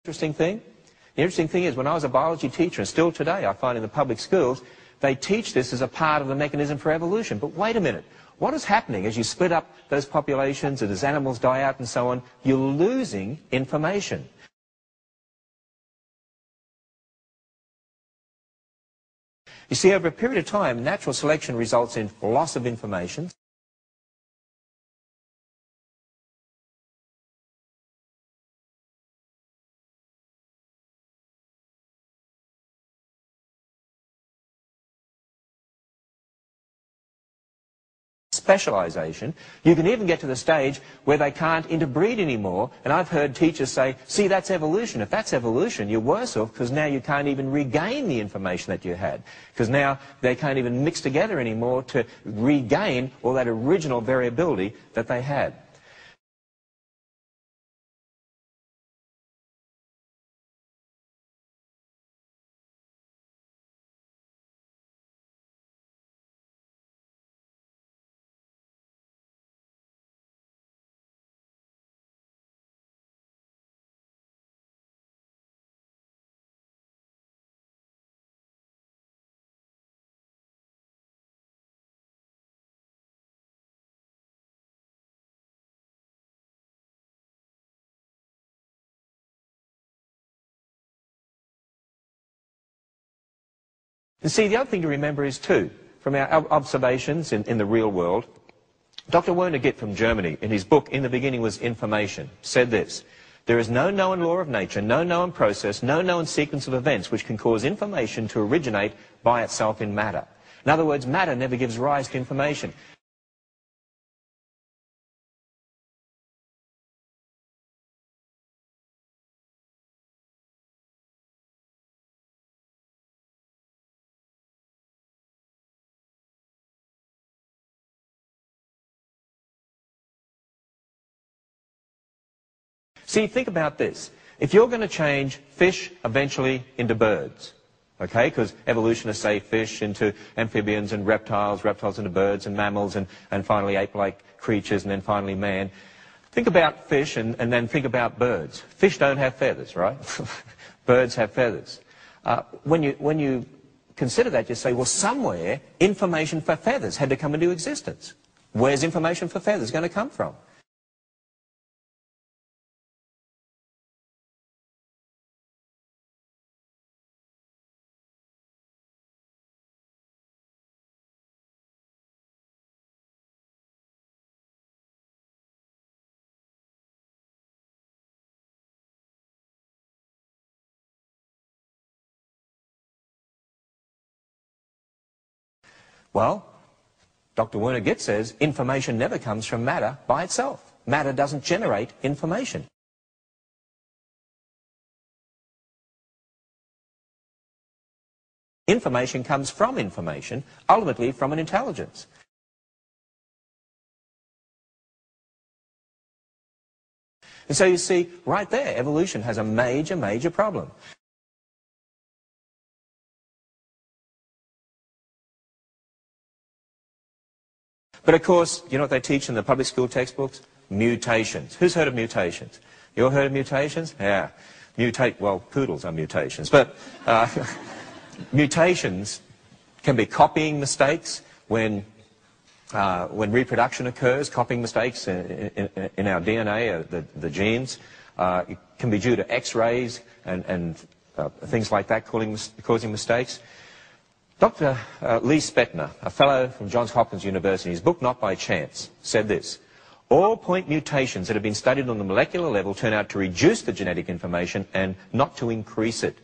interesting thing? The interesting thing is, when I was a biology teacher, and still today I find in the public schools, they teach this as a part of the mechanism for evolution. But wait a minute. What is happening as you split up those populations and as animals die out and so on? You're losing information. You see, over a period of time, natural selection results in loss of information. Specialization. You can even get to the stage where they can't interbreed anymore, and I've heard teachers say, see, that's evolution. If that's evolution, you're worse off, because now you can't even regain the information that you had, because now they can't even mix together anymore to regain all that original variability that they had. And see, the other thing to remember is, too, from our observations in the real world, Dr. Werner Gitt from Germany, in his book, In the Beginning Was Information, said this: there is no known law of nature, no known process, no known sequence of events which can cause information to originate by itself in matter. In other words, matter never gives rise to information. See, think about this. If you're going to change fish eventually into birds, okay, because evolutionists say fish into amphibians and reptiles, reptiles into birds and mammals and finally ape-like creatures and then finally man. Think about fish and then think about birds. Fish don't have feathers, right? Birds have feathers. When you consider that, you say, well, somewhere information for feathers had to come into existence. Where's information for feathers going to come from? Well, Dr. Werner Gitt says information never comes from matter by itself. Matter doesn't generate information. Information comes from information, ultimately from an intelligence. And so you see, right there, evolution has a major, major problem. But of course, you know what they teach in the public school textbooks? Mutations. Who's heard of mutations? You all heard of mutations? Yeah. Well, poodles are mutations. But mutations can be copying mistakes when reproduction occurs, copying mistakes in our DNA, the genes. It can be due to X-rays and things like that causing mistakes. Dr. Lee Spetner, a fellow from Johns Hopkins University, in his book Not by Chance, said this: all point mutations that have been studied on the molecular level turn out to reduce the genetic information and not to increase it.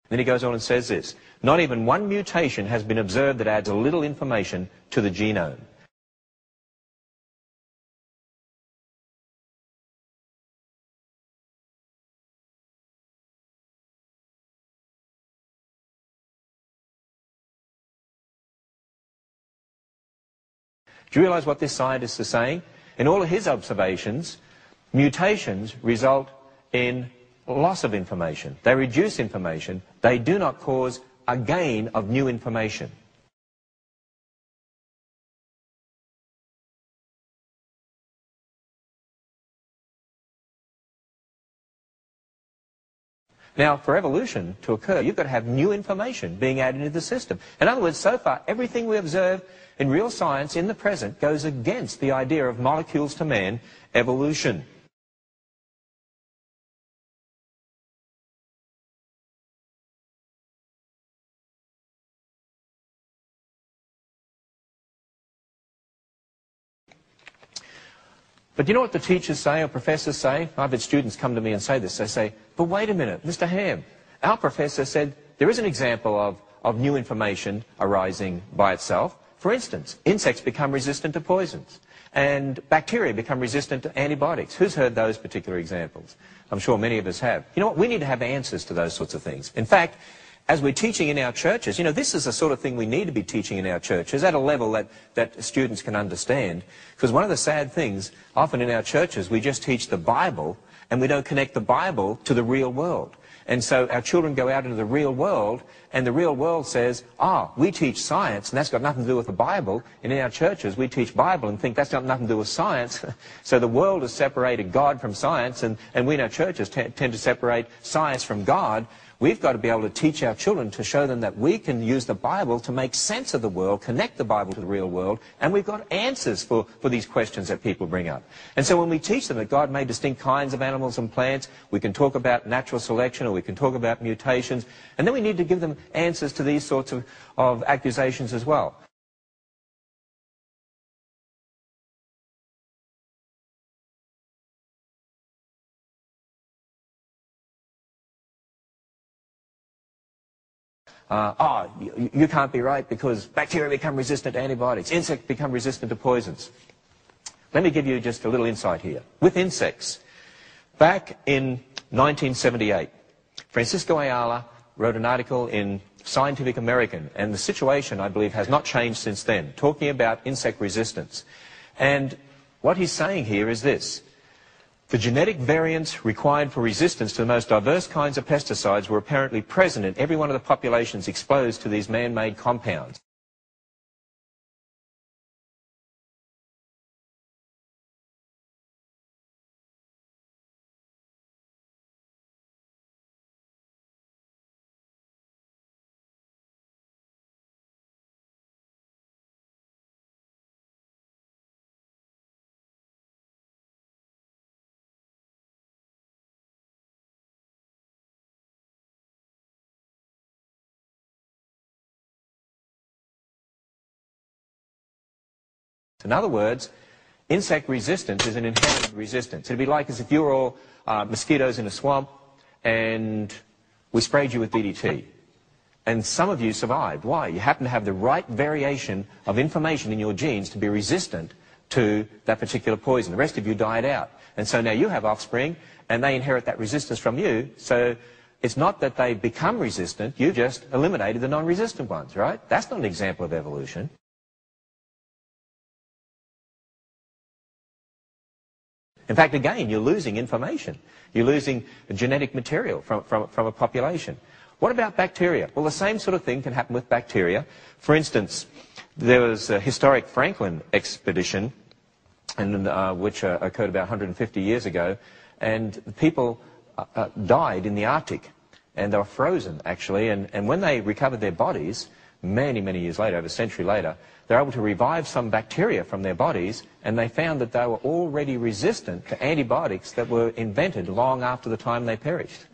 Then he goes on and says this: not even one mutation has been observed that adds a little information to the genome. Do you realize what this scientist is saying? In all of his observations, mutations result in loss of information. They reduce information. They do not cause a gain of new information. Now, for evolution to occur, you've got to have new information being added into the system. In other words, so far, everything we observe in real science in the present goes against the idea of molecules to man evolution. But you know what the teachers say or professors say? I've had students come to me and say this. They say, but wait a minute, Mr. Ham, our professor said there is an example of new information arising by itself. For instance, insects become resistant to poisons, and bacteria become resistant to antibiotics. Who's heard those particular examples? I'm sure many of us have. You know what? We need to have answers to those sorts of things. In fact, as we're teaching in our churches, you know, this is the sort of thing we need to be teaching in our churches at a level that students can understand. Because one of the sad things, often in our churches, we just teach the Bible and we don't connect the Bible to the real world. And so our children go out into the real world, and the real world says, we teach science, and that's got nothing to do with the Bible. And in our churches, we teach Bible and think that's got nothing to do with science. So the world has separated God from science, and we in our churches tend to separate science from God. We've got to be able to teach our children to show them that we can use the Bible to make sense of the world, connect the Bible to the real world, and we've got answers for these questions that people bring up. And so when we teach them that God made distinct kinds of animals and plants, we can talk about natural selection, or we can talk about mutations, and then we need to give them answers to these sorts of accusations as well. You can't be right because bacteria become resistant to antibiotics, insects become resistant to poisons. Let me give you just a little insight here. With insects, back in 1978, Francisco Ayala wrote an article in Scientific American, and the situation, I believe, has not changed since then, talking about insect resistance. And what he's saying here is this: the genetic variants required for resistance to the most diverse kinds of pesticides were apparently present in every one of the populations exposed to these man-made compounds. In other words, insect resistance is an inherent resistance. It'd be like as if you were all mosquitoes in a swamp and we sprayed you with DDT. And some of you survived. Why? You happen to have the right variation of information in your genes to be resistant to that particular poison. The rest of you died out. And so now you have offspring and they inherit that resistance from you. So it's not that they become resistant, you just eliminated the non-resistant ones, right? That's not an example of evolution. In fact, again, you're losing information. You're losing genetic material from a population. What about bacteria? Well, the same sort of thing can happen with bacteria. For instance, there was a historic Franklin expedition, which occurred about 150 years ago, and people died in the Arctic, and they were frozen, actually, and when they recovered their bodies, many, many years later, over a century later, they were able to revive some bacteria from their bodies, and they found that they were already resistant to antibiotics that were invented long after the time they perished.